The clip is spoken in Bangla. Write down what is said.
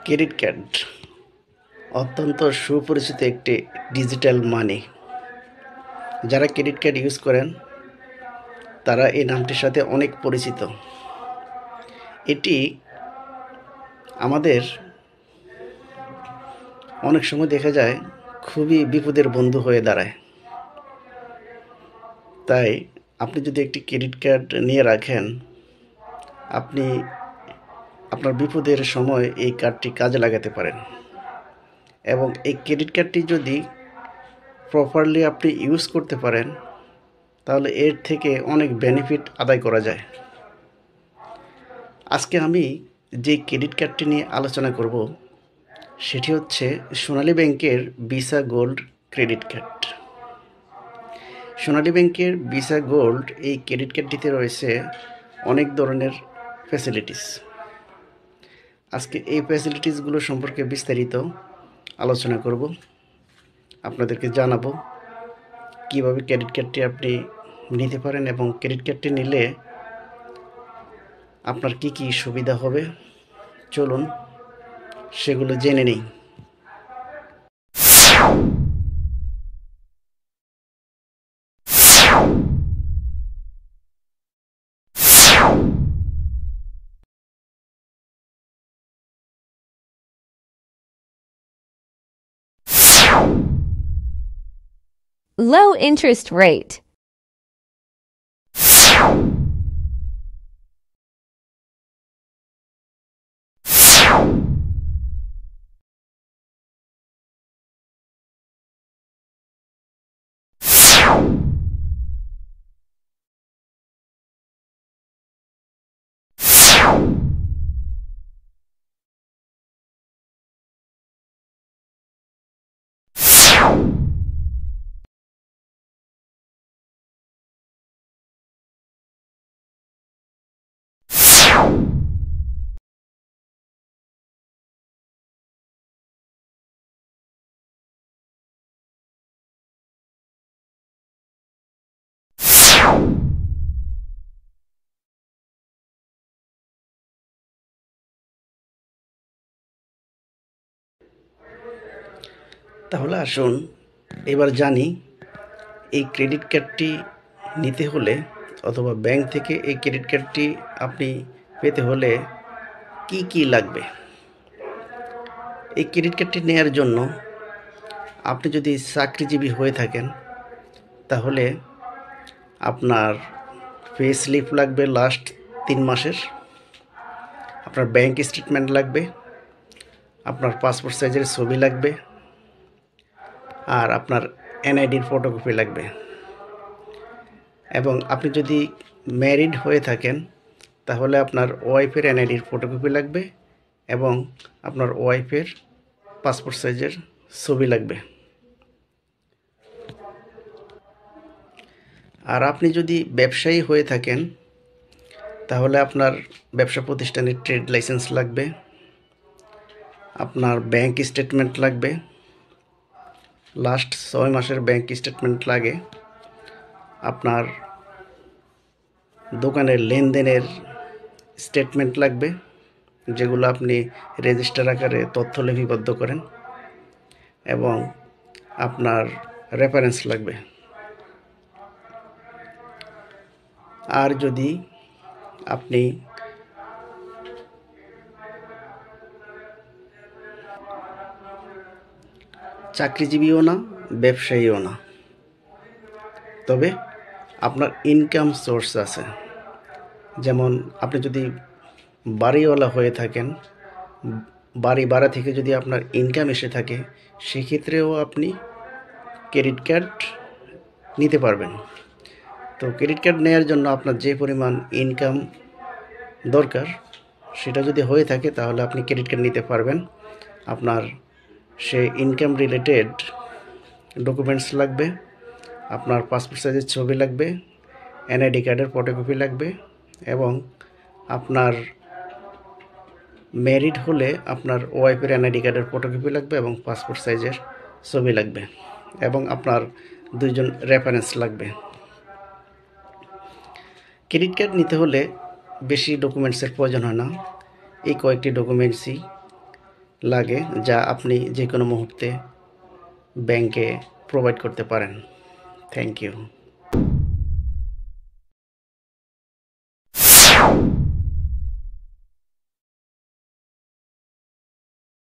ক্রেডিট কার্ড অত্যন্ত সুপরিচিত একটি ডিজিটাল মানি। যারা ক্রেডিট কার্ড ইউজ করেন তারা এই নামটির সাথে অনেক পরিচিত। এটি আমাদের অনেক সময় দেখা যায় খুবই বিপদের বন্ধু হয়ে দাঁড়ায়। তাই আপনি যদি একটি ক্রেডিট কার্ড নিয়ে রাখেন, আপনি আপনার বিপদের সময় এই কার্ডটি কাজে লাগাতে পারেন। এবং এই ক্রেডিট কার্ডটি যদি প্রপারলি আপনি ইউজ করতে পারেন, তাহলে এর থেকে অনেক বেনিফিট আদায় করা যায়। আজকে আমি যে ক্রেডিট কার্ডটি নিয়ে আলোচনা করব সেটি হচ্ছে সোনালী ব্যাংকের ভিসা গোল্ড ক্রেডিট কার্ড। সোনালী ব্যাংকের ভিসা গোল্ড এই ক্রেডিট কার্ডটিতে রয়েছে অনেক ধরনের ফ্যাসিলিটিস। আজকে এই ফ্যাসিলিটিসগুলো সম্পর্কে বিস্তারিত আলোচনা করব, আপনাদেরকে জানাবো কিভাবে ক্রেডিট কার্ডটি আপনি নিতে পারেন এবং ক্রেডিট কার্ডটি নিলে আপনার কি কি সুবিধা হবে। চলুন সেগুলো জেনে নিই। Low interest rate. তাহলে আসুন এবার জানি এই ক্রেডিট কার্ডটি নিতে হলে অথবা ব্যাংক থেকে এই ক্রেডিট কার্ডটি আপনি পেতে হলে কি কি লাগবে। এই ক্রেডিট কার্ডটি নেওয়ার জন্য আপনি যদি চাকরিজীবী হয়ে থাকেন তাহলে আপনার পে স্লিপ লাগবে লাস্ট 3 মাসের, আপনার ব্যাংক স্টেটমেন্ট লাগবে, আপনার পাসপোর্ট সাইজের ছবি লাগবে, আর আপনার এনআইডির ফটোকপি লাগবে। এবং আপনি যদি ম্যারিড হয়ে থাকেন তাহলে আপনার ওয়াইফের এনআইডির ফটোকপি লাগবে এবং আপনার ওয়াইফের পাসপোর্ট সাইজের ছবি লাগবে। আর আপনি যদি ব্যবসায়ী হয়ে থাকেন তাহলে আপনার ব্যবসা প্রতিষ্ঠানের ট্রেড লাইসেন্স লাগবে, আপনার ব্যাংক স্টেটমেন্ট লাগবে, লাস্ট 6 মাসের ব্যাংক স্টেটমেন্ট লাগে, আপনার দোকানের লেনদেনের স্টেটমেন্ট লাগবে যেগুলো আপনি রেজিস্টার আকারে তথ্য লিপিবদ্ধ করেন, এবং আপনার রেফারেন্স লাগবে। আর যদি আপনি চাকরিজীবীও না ব্যবসায়ীও না, তবে আপনার ইনকাম সোর্স আছে, যেমন আপনি যদি বাড়িওয়ালা হয়ে থাকেন, বাড়ি ভাড়া থেকে যদি আপনার ইনকাম এসে থাকে, সেক্ষেত্রেও আপনি ক্রেডিট কার্ড নিতে পারবেন। তো ক্রেডিট কার্ড নেওয়ার জন্য আপনার যে পরিমাণ ইনকাম দরকার সেটা যদি হয়ে থাকে তাহলে আপনি ক্রেডিট কার্ড নিতে পারবেন। আপনার সে ইনকাম রিলেটেড ডকুমেন্টস লাগবে, আপনার পাসপোর্ট সাইজের ছবি লাগবে, এনআইডি কার্ডের ফটোকপি লাগবে, এবং আপনার ম্যারিড হলে আপনার ওয়াইফের এনআইডি কার্ডের ফটোকপি লাগবে এবং পাসপোর্ট সাইজের ছবি লাগবে, এবং আপনার 2 জন রেফারেন্স লাগবে। ক্রেডিট কার্ড নিতে হলে বেশি ডকুমেন্টসের প্রয়োজন হয় না, এই কয়েকটি ডকুমেন্টসই লাগে যা আপনি যে কোনো মুহূর্তে ব্যাংকে প্রোভাইড করতে পারেন। Thank you.